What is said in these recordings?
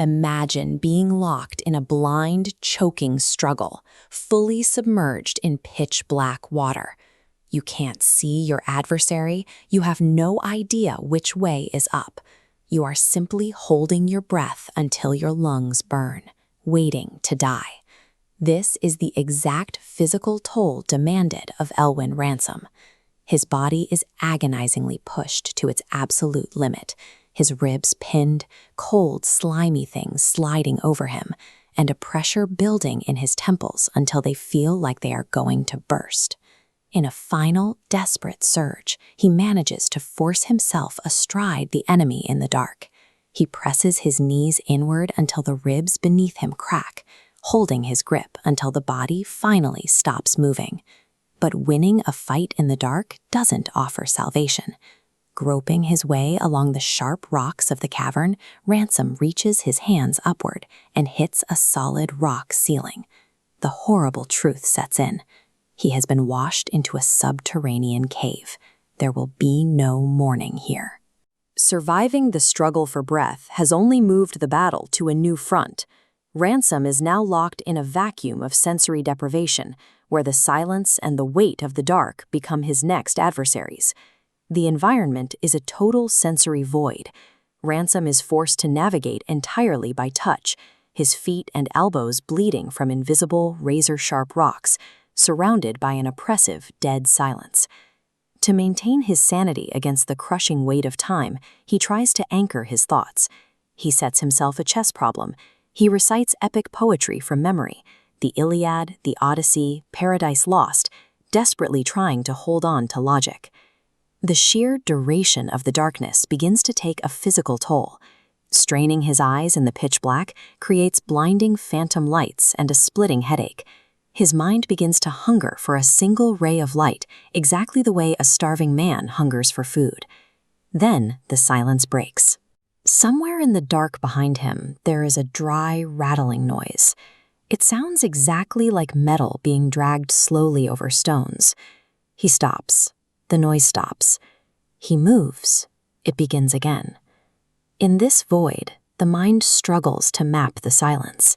Imagine being locked in a blind, choking struggle, fully submerged in pitch-black water. You can't see your adversary, you have no idea which way is up. You are simply holding your breath until your lungs burn, waiting to die. This is the exact physical toll demanded of Elwyn Ransom. His body is agonizingly pushed to its absolute limit, his ribs pinned, cold, slimy things sliding over him, and a pressure building in his temples until they feel like they are going to burst. In a final, desperate surge, he manages to force himself astride the enemy in the dark. He presses his knees inward until the ribs beneath him crack, holding his grip until the body finally stops moving. But winning a fight in the dark doesn't offer salvation. Groping his way along the sharp rocks of the cavern, Ransom reaches his hands upward and hits a solid rock ceiling. The horrible truth sets in. He has been washed into a subterranean cave. There will be no morning here. Surviving the struggle for breath has only moved the battle to a new front. Ransom is now locked in a vacuum of sensory deprivation, where the silence and the weight of the dark become his next adversaries. The environment is a total sensory void. Ransom is forced to navigate entirely by touch, his feet and elbows bleeding from invisible, razor-sharp rocks, surrounded by an oppressive, dead silence. To maintain his sanity against the crushing weight of time, he tries to anchor his thoughts. He sets himself a chess problem. He recites epic poetry from memory, the Iliad, the Odyssey, Paradise Lost, desperately trying to hold on to logic. The sheer duration of the darkness begins to take a physical toll. Straining his eyes in the pitch black creates blinding phantom lights and a splitting headache. His mind begins to hunger for a single ray of light, exactly the way a starving man hungers for food. Then the silence breaks. Somewhere in the dark behind him, there is a dry, rattling noise. It sounds exactly like metal being dragged slowly over stones. He stops. The noise stops. He moves. It begins again. In this void, the mind struggles to map the silence.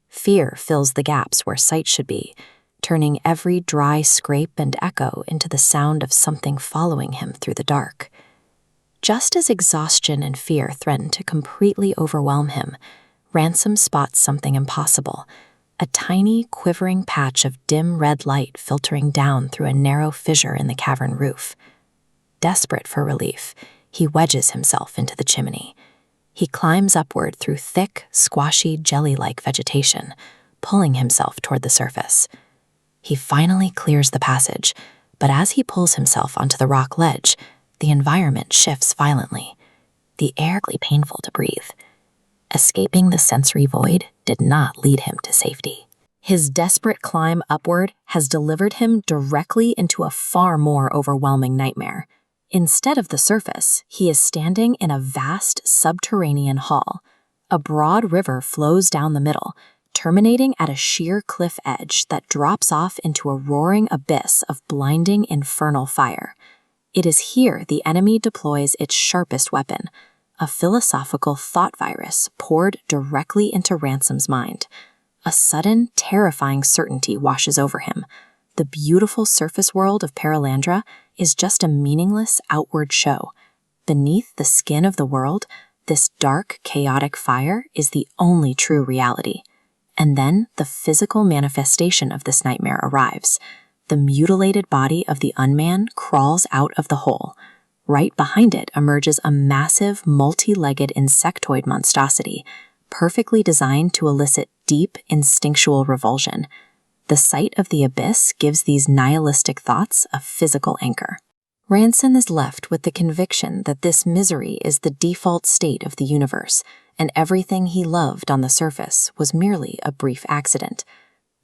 Fear fills the gaps where sight should be, turning every dry scrape and echo into the sound of something following him through the dark. Just as exhaustion and fear threaten to completely overwhelm him, Ransom spots something impossible, a tiny, quivering patch of dim red light filtering down through a narrow fissure in the cavern roof. Desperate for relief, he wedges himself into the chimney. He climbs upward through thick, squashy, jelly-like vegetation, pulling himself toward the surface. He finally clears the passage, but as he pulls himself onto the rock ledge, the environment shifts violently. The air is painful to breathe. Escaping the sensory void did not lead him to safety. His desperate climb upward has delivered him directly into a far more overwhelming nightmare. Instead of the surface, he is standing in a vast subterranean hall. A broad river flows down the middle, terminating at a sheer cliff edge that drops off into a roaring abyss of blinding infernal fire. It is here the enemy deploys its sharpest weapon, a philosophical thought virus poured directly into Ransom's mind. A sudden, terrifying certainty washes over him. The beautiful surface world of Perelandra is just a meaningless outward show. Beneath the skin of the world, this dark, chaotic fire is the only true reality. And then the physical manifestation of this nightmare arrives. The mutilated body of the unman crawls out of the hole. Right behind it emerges a massive, multi-legged insectoid monstrosity, perfectly designed to elicit deep, instinctual revulsion. The sight of the abyss gives these nihilistic thoughts a physical anchor. Ransom is left with the conviction that this misery is the default state of the universe, and everything he loved on the surface was merely a brief accident.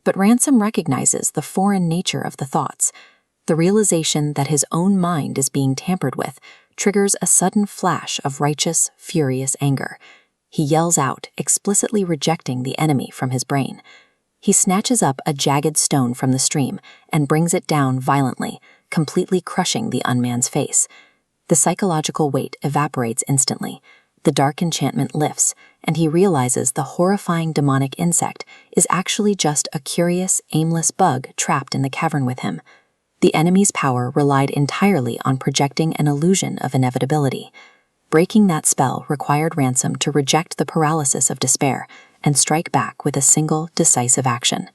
But Ransom recognizes the foreign nature of the thoughts. The realization that his own mind is being tampered with triggers a sudden flash of righteous, furious anger. He yells out, explicitly rejecting the enemy from his brain. He snatches up a jagged stone from the stream and brings it down violently, completely crushing the unman's face. The psychological weight evaporates instantly. The dark enchantment lifts, and he realizes the horrifying demonic insect is actually just a curious, aimless bug trapped in the cavern with him. The enemy's power relied entirely on projecting an illusion of inevitability. Breaking that spell required Ransom to reject the paralysis of despair and strike back with a single, decisive action.